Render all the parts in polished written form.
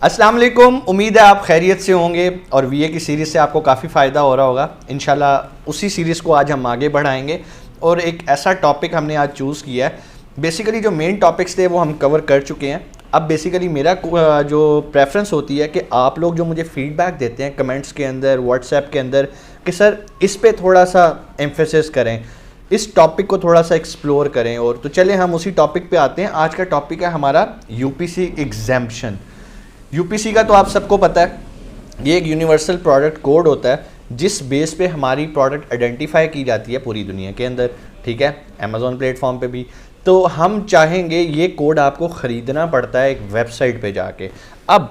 अस्सलाम वालेकुम। उम्मीद है आप खैरियत से होंगे और वीए की सीरीज़ से आपको काफ़ी फ़ायदा हो रहा होगा। इंशाल्लाह उसी सीरीज़ को आज हम आगे बढ़ाएंगे और एक ऐसा टॉपिक हमने आज चूज़ किया है। बेसिकली जो मेन टॉपिक्स थे वो हम कवर कर चुके हैं। अब बेसिकली मेरा जो प्रेफरेंस होती है कि आप लोग जो मुझे फ़ीडबैक देते हैं कमेंट्स के अंदर, व्हाट्सएप के अंदर, कि सर इस पे थोड़ा सा एम्फेसिस करें, इस टॉपिक को थोड़ा सा एक्सप्लोर करें। और तो चले हम उसी टॉपिक पे आते हैं। आज का टॉपिक है हमारा यूपीसी एग्जेम्पशन। यूपीसी का तो आप सबको पता है, ये एक यूनिवर्सल प्रोडक्ट कोड होता है जिस बेस पे हमारी प्रोडक्ट आइडेंटिफाई की जाती है पूरी दुनिया के अंदर, ठीक है, अमेज़ॉन प्लेटफॉर्म पे भी। तो हम चाहेंगे ये कोड आपको ख़रीदना पड़ता है एक वेबसाइट पे जाके। अब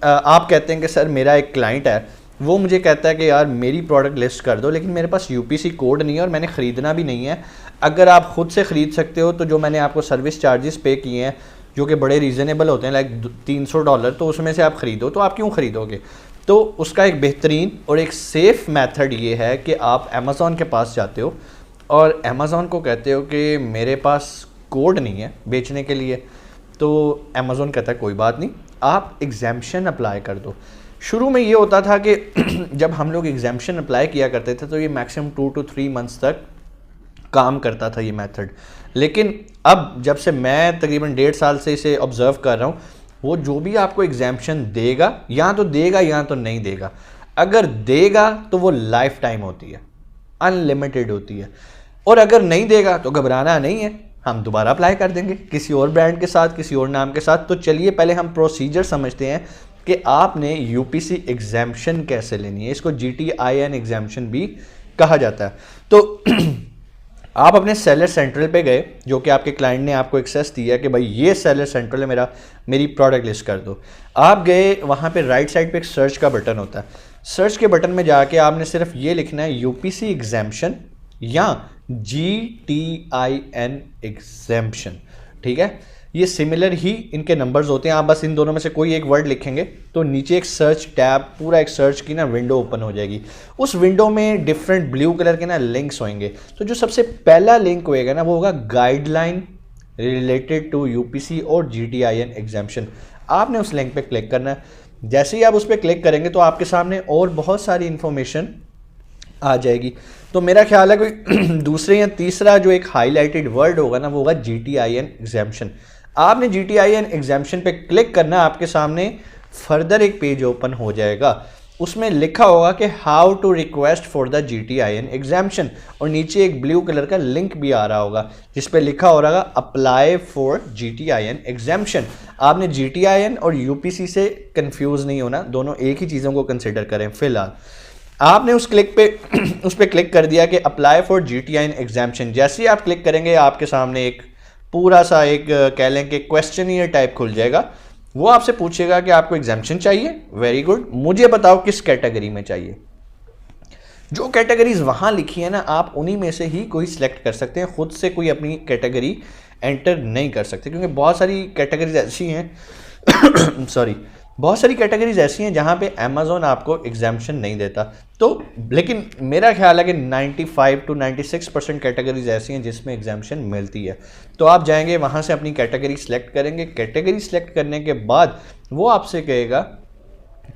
आप कहते हैं कि सर मेरा एक क्लाइंट है, वो मुझे कहता है कि यार मेरी प्रोडक्ट लिस्ट कर दो, लेकिन मेरे पास यूपीसी कोड नहीं है और मैंने ख़रीदना भी नहीं है। अगर आप ख़ुद से ख़रीद सकते हो तो जो मैंने आपको सर्विस चार्जेस पे किए हैं जो कि बड़े रीज़नेबल होते हैं, लाइक $300, तो उसमें से आप ख़रीदो, तो आप क्यों ख़रीदोगे? तो उसका एक बेहतरीन और एक सेफ़ मेथड ये है कि आप अमेज़ॉन के पास जाते हो और अमेज़ॉन को कहते हो कि मेरे पास कोड नहीं है बेचने के लिए। तो अमेज़ॉन कहता है कोई बात नहीं, आप एग्जेम्पशन अप्लाई कर दो। शुरू में ये होता था कि जब हम लोग एग्जेम्पशन अप्लाई किया करते थे तो ये मैक्सिमम 2 to 3 मंथ्स तक काम करता था ये मेथड। लेकिन अब जब से मैं तकरीबन 1.5 साल से इसे ऑब्ज़र्व कर रहा हूँ, वो जो भी आपको एग्जेम्पशन देगा या तो नहीं देगा। अगर देगा तो वो लाइफ टाइम होती है, अनलिमिटेड होती है, और अगर नहीं देगा तो घबराना नहीं है, हम दोबारा अप्लाई कर देंगे किसी और ब्रांड के साथ, किसी और नाम के साथ। तो चलिए पहले हम प्रोसीजर समझते हैं कि आपने यूपीसी एग्जेम्पशन कैसे लेनी है। इसको GTIN एग्जेम्पशन भी कहा जाता है। तो आप अपने सेलर सेंट्रल पे गए, जो कि आपके क्लाइंट ने आपको एक्सेस दिया कि भाई ये सेलर सेंट्रल है मेरी प्रोडक्ट लिस्ट कर दो। आप गए, वहाँ पे राइट साइड पे एक सर्च का बटन होता है। सर्च के बटन में जाके आपने सिर्फ ये लिखना है यूपीसी एग्जेम्पशन या GTIN एग्जेम्पशन, ठीक है। ये सिमिलर ही इनके नंबर्स होते हैं। आप बस इन दोनों में से कोई एक वर्ड लिखेंगे तो नीचे एक सर्च टैब, पूरा एक सर्च की ना विंडो ओपन हो जाएगी। उस विंडो में डिफरेंट ब्लू कलर के ना लिंक्स होंगे। तो जो सबसे पहला लिंक होएगा ना वो होगा गाइडलाइन रिलेटेड टू यूपीसी और GTIN एग्जेम्पशन। आपने उस लिंक पे क्लिक करना है। जैसे ही आप उस पर क्लिक करेंगे तो आपके सामने और बहुत सारी इंफॉर्मेशन आ जाएगी। तो मेरा ख्याल है कोई दूसरे या तीसरा जो एक हाईलाइटेड वर्ड होगा ना वो होगा GTIN एग्जेम्पशन। आपने GTIN एग्जेम्पशन पे क्लिक करना, आपके सामने फर्दर एक पेज ओपन हो जाएगा। उसमें लिखा होगा कि how to request for the GTIN exemption, और नीचे एक ब्लू कलर का लिंक भी आ रहा होगा जिस पे लिखा हो रहा अप्लाई फॉर GTIN एग्जेम्पशन। आपने GTIN और यूपीसी से कंफ्यूज नहीं होना, दोनों एक ही चीज़ों को कंसिडर करें। फिलहाल आपने उस पर क्लिक कर दिया कि अप्लाई फॉर GTIN एग्जेम्पशन। जैसे ही आप क्लिक करेंगे आपके सामने एक पूरा सा एक कह लें कि क्वेश्चनियर टाइप खुल जाएगा। वो आपसे पूछेगा कि आपको एग्जेम्पशन चाहिए, वेरी गुड, मुझे बताओ किस कैटेगरी में चाहिए। जो कैटेगरीज वहाँ लिखी है ना, आप उन्हीं में से ही कोई सिलेक्ट कर सकते हैं, खुद से कोई अपनी कैटेगरी एंटर नहीं कर सकते, क्योंकि बहुत सारी कैटेगरीज ऐसी हैं सॉरी, बहुत सारी कैटेगरीज ऐसी हैं जहाँ पे अमेज़ॉन आपको एग्जेम्पशन नहीं देता। तो लेकिन मेरा ख्याल है कि 95 to 96% कैटेगरीज ऐसी हैं जिसमें एग्जेम्पशन मिलती है। तो आप जाएंगे वहाँ से अपनी कैटेगरी सेलेक्ट करेंगे। कैटेगरी सेलेक्ट करने के बाद वो आपसे कहेगा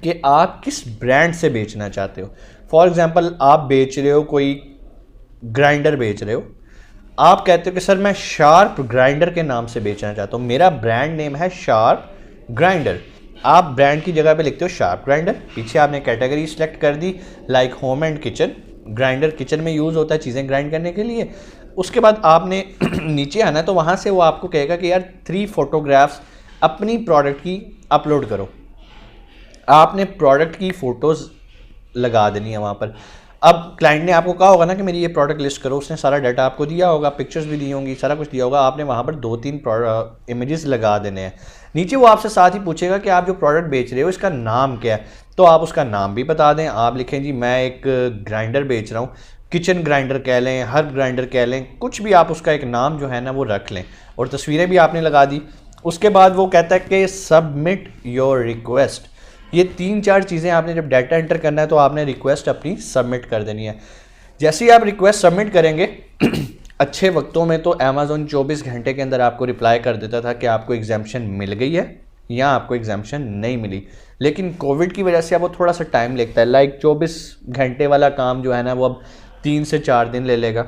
कि आप किस ब्रांड से बेचना चाहते हो। फॉर एग्जांपल आप बेच रहे हो, कोई ग्राइंडर बेच रहे हो, आप कहते हो कि सर मैं शार्प ग्राइंडर के नाम से बेचना चाहता हूँ, मेरा ब्रांड नेम है शार्प ग्राइंडर। आप ब्रांड की जगह पे लिखते हो शार्प ग्राइंडर, पीछे आपने कैटेगरी सेलेक्ट कर दी, like home and kitchen. Grinder kitchen में यूज़ होता है चीज़ें ग्राइंड करने के लिए। उसके बाद आपने नीचे आना, तो वहाँ से वो आपको कहेगा कि यार 3 फोटोग्राफ्स अपनी प्रोडक्ट की अपलोड करो। आपने प्रोडक्ट की फ़ोटोज़ लगा देनी है वहाँ पर। अब क्लाइंट ने आपको कहा होगा ना कि मेरी ये प्रोडक्ट लिस्ट करो, उसने सारा डाटा आपको दिया होगा, पिक्चर्स भी दी होंगी, सारा कुछ दिया होगा। आपने वहाँ पर 2-3 इमेजेस लगा देने हैं। नीचे वो आपसे साथ ही पूछेगा कि आप जो प्रोडक्ट बेच रहे हो इसका नाम क्या है, तो आप उसका नाम भी बता दें। आप लिखें जी मैं एक ग्राइंडर बेच रहा हूँ, किचन ग्राइंडर कह लें, हर्ब ग्राइंडर कह लें, कुछ भी आप उसका एक नाम जो है ना वो रख लें, और तस्वीरें भी आपने लगा दी। उसके बाद वो कहता है कि सबमिट योर रिक्वेस्ट। ये 3-4 चीज़ें आपने जब डाटा एंटर करना है तो आपने रिक्वेस्ट अपनी सबमिट कर देनी है। जैसे ही आप रिक्वेस्ट सबमिट करेंगे अच्छे वक्तों में तो अमेज़ॉन 24 घंटे के अंदर आपको रिप्लाई कर देता था कि आपको एग्जेम्पशन मिल गई है, यहाँ आपको एग्जाम्पशन नहीं मिली। लेकिन कोविड की वजह से अब वो थोड़ा सा टाइम लगता है, लाइक 24 घंटे वाला काम जो है ना वो अब 3 से 4 दिन ले लेगा।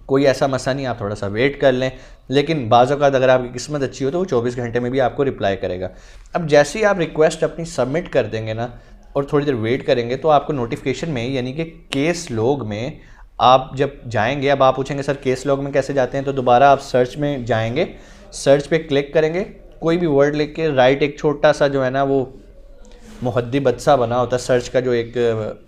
कोई ऐसा मसला नहीं, आप थोड़ा सा वेट कर लें, लेकिन बाज़ औक़ात अगर आपकी किस्मत अच्छी हो तो वो 24 घंटे में भी आपको रिप्लाई करेगा। अब जैसे ही आप रिक्वेस्ट अपनी सबमिट कर देंगे ना और थोड़ी देर वेट करेंगे तो आपको नोटिफिकेशन में यानी कि केस लॉग में आप जब जाएंगे, अब आप पूछेंगे सर केस लॉग में कैसे जाते हैं, तो दोबारा आप सर्च में जाएंगे, सर्च पे क्लिक करेंगे, कोई भी वर्ड लिख के राइट एक छोटा सा जो है ना वो मुहद्दी बदसा बना होता है सर्च का जो एक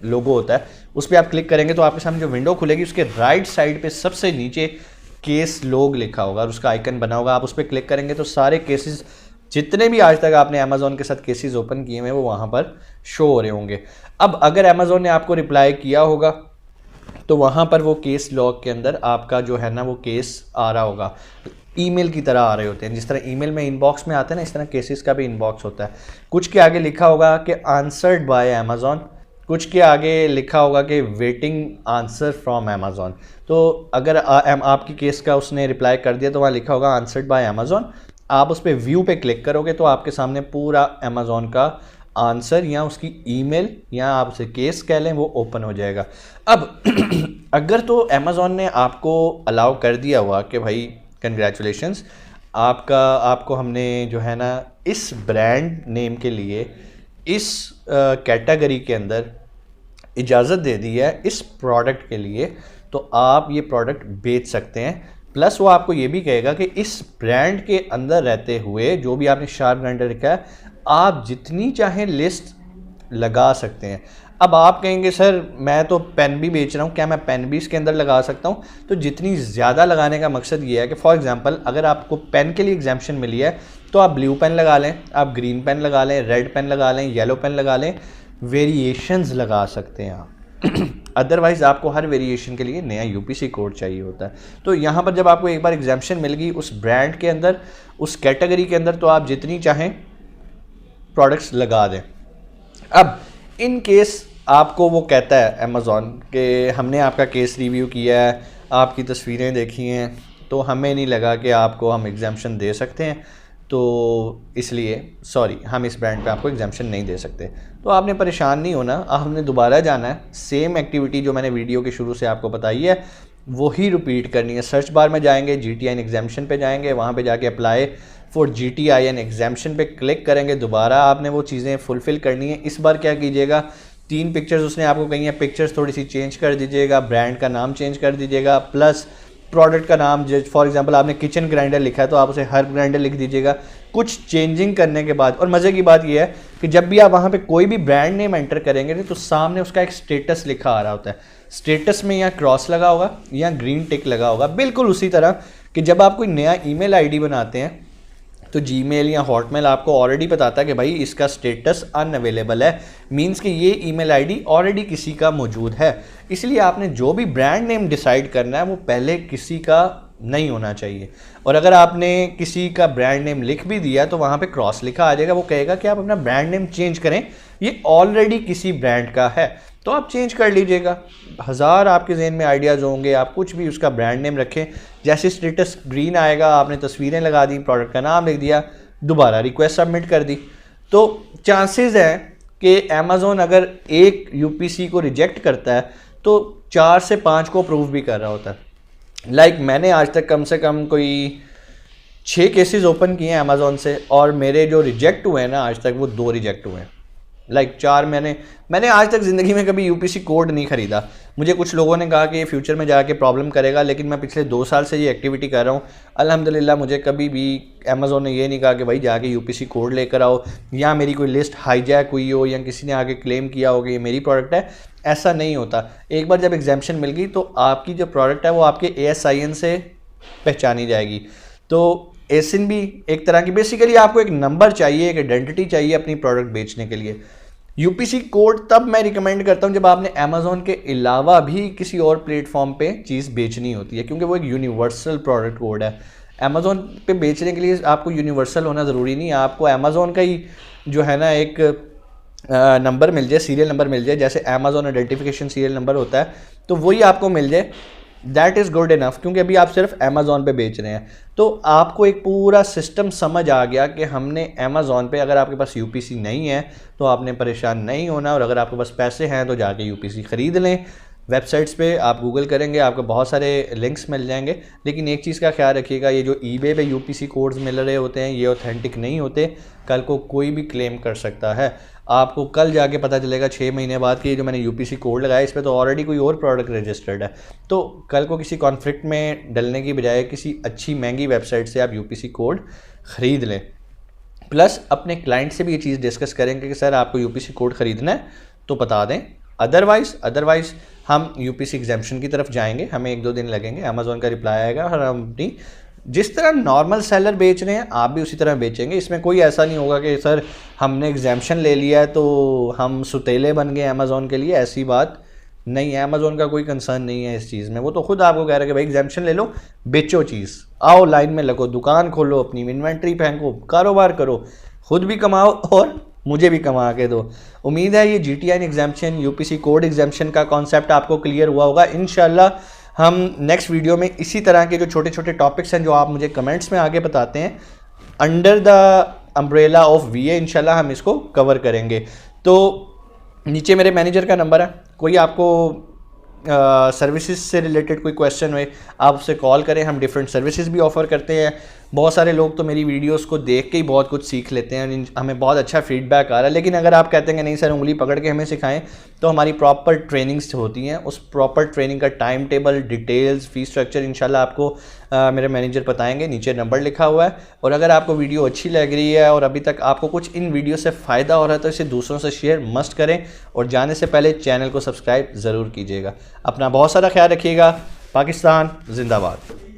लोगो होता है, उस पर आप क्लिक करेंगे तो आपके सामने जो विंडो खुलेगी उसके राइट साइड पे सबसे नीचे केस लॉग लिखा होगा और उसका आइकन बना होगा। आप उस पर क्लिक करेंगे तो सारे केसेस जितने भी आज तक आपने अमेज़ॉन के साथ केसेस ओपन किए हुए वो वहाँ पर शो हो रहे होंगे। अब अगर अमेज़ॉन ने आपको रिप्लाई किया होगा तो वहाँ पर वो केस लॉग के अंदर आपका जो है ना वो केस आ रहा होगा, ईमेल की तरह आ रहे होते हैं। जिस तरह ईमेल में इनबॉक्स में आते हैं ना, इस तरह केसेस का भी इनबॉक्स होता है। कुछ के आगे लिखा होगा कि आंसर्ड बाय अमेज़ॉन, कुछ के आगे लिखा होगा कि वेटिंग आंसर फ्रॉम अमेज़ॉन। तो अगर आपकी केस का उसने रिप्लाई कर दिया तो वहाँ लिखा होगा आंसर्ड बाय अमेज़ॉन, आप उस पर व्यू पे क्लिक करोगे तो आपके सामने पूरा अमेज़ॉन का आंसर या उसकी ईमेल या आप उसे केस कह लें वो ओपन हो जाएगा। अब अगर तो अमेज़ॉन ने आपको अलाउ कर दिया हुआ कि भाई कंग्रेचुलेशंस, आपको हमने जो है ना इस ब्रांड नेम के लिए इस कैटेगरी के अंदर इजाज़त दे दी है इस प्रोडक्ट के लिए, तो आप ये प्रोडक्ट बेच सकते हैं। प्लस वो आपको ये भी कहेगा कि इस ब्रांड के अंदर रहते हुए जो भी आपने शार्प ब्रांड रखा है आप जितनी चाहें लिस्ट लगा सकते हैं। अब आप कहेंगे सर मैं तो पेन भी बेच रहा हूँ, क्या मैं पेन भी इसके अंदर लगा सकता हूँ? तो जितनी ज़्यादा लगाने का मकसद ये है कि फॉर एग्जांपल अगर आपको पेन के लिए एग्जाम्पशन मिली है तो आप ब्लू पेन लगा लें, आप ग्रीन पेन लगा लें, रेड पेन लगा लें, येलो पेन लगा लें, वेरिएशंस लगा सकते हैं आप। अदरवाइज़ आपको हर वेरिएशन के लिए नया यूपीसी कोड चाहिए होता है। तो यहाँ पर जब आपको एक बार एग्जाम्पशन मिल गई उस ब्रांड के अंदर, उस कैटेगरी के अंदर, तो आप जितनी चाहें प्रोडक्ट्स लगा दें। अब इन केस आपको वो कहता है अमेज़ॉन कि हमने आपका केस रिव्यू किया है, आपकी तस्वीरें देखी हैं, तो हमें नहीं लगा कि आपको हम एग्जाम्पशन दे सकते हैं, तो इसलिए सॉरी हम इस ब्रांड पे आपको एग्जाम्पशन नहीं दे सकते। तो आपने परेशान नहीं होना, आपने दोबारा जाना है, सेम एक्टिविटी जो मैंने वीडियो के शुरू से आपको बताई है वही रिपीट करनी है। सर्च बार में जाएंगे, GTIN एग्जाम्पशन पे जाएंगे, वहाँ पे जाके अप्लाई फॉर GTIN एग्जाम्पशन पे क्लिक करेंगे। दोबारा आपने वो चीज़ें फुलफ़िल करनी है। इस बार क्या कीजिएगा, 3 पिक्चर्स उसने आपको कही हैं, पिक्चर्स थोड़ी सी चेंज कर दीजिएगा, ब्रांड का नाम चेंज कर दीजिएगा, प्लस प्रोडक्ट का नाम, जो फॉर एग्जांपल आपने किचन ग्राइंडर लिखा है तो आप उसे हर्ब ग्राइंडर लिख दीजिएगा। कुछ चेंजिंग करने के बाद, और मज़े की बात यह है कि जब भी आप वहाँ पे कोई भी ब्रांड नेम एंटर करेंगे तो सामने उसका एक स्टेटस लिखा आ रहा होता है। स्टेटस में या क्रॉस लगा होगा या ग्रीन टिक लगा होगा, बिल्कुल उसी तरह कि जब आप कोई नया ईमेल आईडी बनाते हैं तो जीमेल या हॉटमेल आपको ऑलरेडी बताता है कि भाई इसका स्टेटस अनअवेलेबल है, मींस कि ये ईमेल आईडी ऑलरेडी किसी का मौजूद है। इसलिए आपने जो भी ब्रांड नेम डिसाइड करना है वो पहले किसी का नहीं होना चाहिए। और अगर आपने किसी का ब्रांड नेम लिख भी दिया तो वहाँ पे क्रॉस लिखा आ जाएगा, वो कहेगा कि आप अपना ब्रांड नेम चेंज करें, ये ऑलरेडी किसी ब्रांड का है, तो आप चेंज कर लीजिएगा। 1000 आपके जहन में आइडियाज़ होंगे, आप कुछ भी उसका ब्रांड नेम रखें। जैसे स्टेटस ग्रीन आएगा, आपने तस्वीरें लगा दी, प्रोडक्ट का नाम लिख दिया, दोबारा रिक्वेस्ट सबमिट कर दी, तो चांसेस हैं कि अमेज़ॉन अगर एक यूपीसी को रिजेक्ट करता है तो 4 से 5 को अप्रूव भी कर रहा होता है। लाइक मैंने आज तक कम से कम कोई 6 केसेस ओपन किए हैं अमेज़ॉन से, और मेरे जो रिजेक्ट हुए हैं ना आज तक वो 2 रिजेक्ट हुए हैं। लाइक 4 मैंने आज तक ज़िंदगी में कभी यूपीसी कोड नहीं ख़रीदा। मुझे कुछ लोगों ने कहा कि ये फ्यूचर में जाके प्रॉब्लम करेगा, लेकिन मैं पिछले 2 साल से ये एक्टिविटी कर रहा हूँ। अल्हम्दुलिल्लाह मुझे कभी भी अमेज़ॉन ने ये नहीं कहा कि भाई जाके यूपीसी कोड लेकर आओ, या मेरी कोई लिस्ट हाईजैक हुई हो, या किसी ने आके क्लेम किया हो कि ये मेरी प्रोडक्ट है। ऐसा नहीं होता। एक बार जब एग्जाम्पशन मिल गई तो आपकी जो प्रोडक्ट है वो आपके ASIN से पहचानी जाएगी। तो एसिन भी एक तरह की, बेसिकली आपको एक नंबर चाहिए, एक आइडेंटिटी चाहिए अपनी प्रोडक्ट बेचने के लिए। यूपीसी कोड तब मैं रिकमेंड करता हूं जब आपने अमेज़ॉन के अलावा भी किसी और प्लेटफॉर्म पे चीज़ बेचनी होती है, क्योंकि वो एक यूनिवर्सल प्रोडक्ट कोड है। अमेज़ॉन पे बेचने के लिए आपको यूनिवर्सल होना ज़रूरी नहीं है, आपको अमेज़ॉन का ही जो है ना एक नंबर मिल जाए, सीरियल नंबर मिल जाए, जैसे अमेज़ॉन आइडेंटिफिकेशन सीरियल नंबर होता है, तो वही आपको मिल जाए दैट इज़ गुड इनफ, क्योंकि अभी आप सिर्फ अमेज़ॉन पे बेच रहे हैं, तो आपको एक पूरा सिस्टम समझ आ गया कि हमने अमेज़ॉन पे, अगर आपके पास यूपीसी नहीं है तो आपने परेशान नहीं होना, और अगर आपके पास पैसे हैं तो जाके यूपीसी ख़रीद लें। वेबसाइट्स पे आप गूगल करेंगे आपको बहुत सारे लिंक्स मिल जाएंगे, लेकिन एक चीज़ का ख्याल रखिएगा, ये जो ईबे पे यूपीसी कोड्स मिल रहे होते हैं ये ऑथेंटिक नहीं होते। कल को कोई भी क्लेम कर सकता है, आपको कल जाके पता चलेगा 6 महीने बाद कि जो मैंने यूपीसी कोड लगाया इस पर तो ऑलरेडी कोई और प्रोडक्ट रजिस्टर्ड है। तो कल को किसी कॉन्फ्लिक्ट में डलने की बजाय किसी अच्छी महंगी वेबसाइट से आप यूपीसी कोड ख़रीद लें। प्लस अपने क्लाइंट से भी ये चीज़ डिस्कस करेंगे कि सर आपको यूपीसी कोड ख़रीदना है तो बता दें, अदरवाइज़ हम यूपीसी एग्जाम्पशन की तरफ जाएंगे, हमें 1-2 दिन लगेंगे, अमेज़ॉन का रिप्लाई आएगा और हम अपनी जिस तरह नॉर्मल सेलर बेच रहे हैं आप भी उसी तरह बेचेंगे। इसमें कोई ऐसा नहीं होगा कि सर हमने एग्जाम्पशन ले लिया है तो हम सुतेले बन गए अमेज़ॉन के लिए, ऐसी बात नहीं है। अमेज़ॉन का कोई कंसर्न नहीं है इस चीज़ में, वो तो खुद आपको कह रहा है कि भाई एग्जाम्पशन ले लो, बेचो चीज़, आओ लाइन में लगो, दुकान खोलो, अपनी इन्वेंट्री फेंको, कारोबार करो, खुद भी कमाओ और मुझे भी कमा के दो। उम्मीद है ये GTN exemption, UPC code exemption का कॉन्सेप्ट आपको क्लियर हुआ होगा। इंशाल्लाह हम नेक्स्ट वीडियो में इसी तरह के जो छोटे छोटे टॉपिक्स हैं जो आप मुझे कमेंट्स में आगे बताते हैं, under the umbrella of VA इंशाल्लाह हम इसको कवर करेंगे। तो नीचे मेरे मैनेजर का नंबर है, कोई आपको सर्विसेज से रिलेटेड कोई क्वेश्चन हुए आप उससे कॉल करें, हम डिफरेंट सर्विसेज भी ऑफ़र करते हैं। बहुत सारे लोग तो मेरी वीडियोस को देख के ही बहुत कुछ सीख लेते हैं, हमें बहुत अच्छा फीडबैक आ रहा है। लेकिन अगर आप कहते हैं कि नहीं सर उंगली पकड़ के हमें सिखाएं, तो हमारी प्रॉपर ट्रेनिंग्स होती हैं, उस प्रॉपर ट्रेनिंग का time table, details, fees structure इंशाल्लाह आपको मेरे मैनेजर बताएंगे, नीचे नंबर लिखा हुआ है। और अगर आपको वीडियो अच्छी लग रही है और अभी तक आपको कुछ इन वीडियो से फ़ायदा हो रहा है तो इसे दूसरों से शेयर मस्ट करें, और जाने से पहले चैनल को सब्सक्राइब ज़रूर कीजिएगा। अपना बहुत सारा ख्याल रखिएगा। पाकिस्तान जिंदाबाद।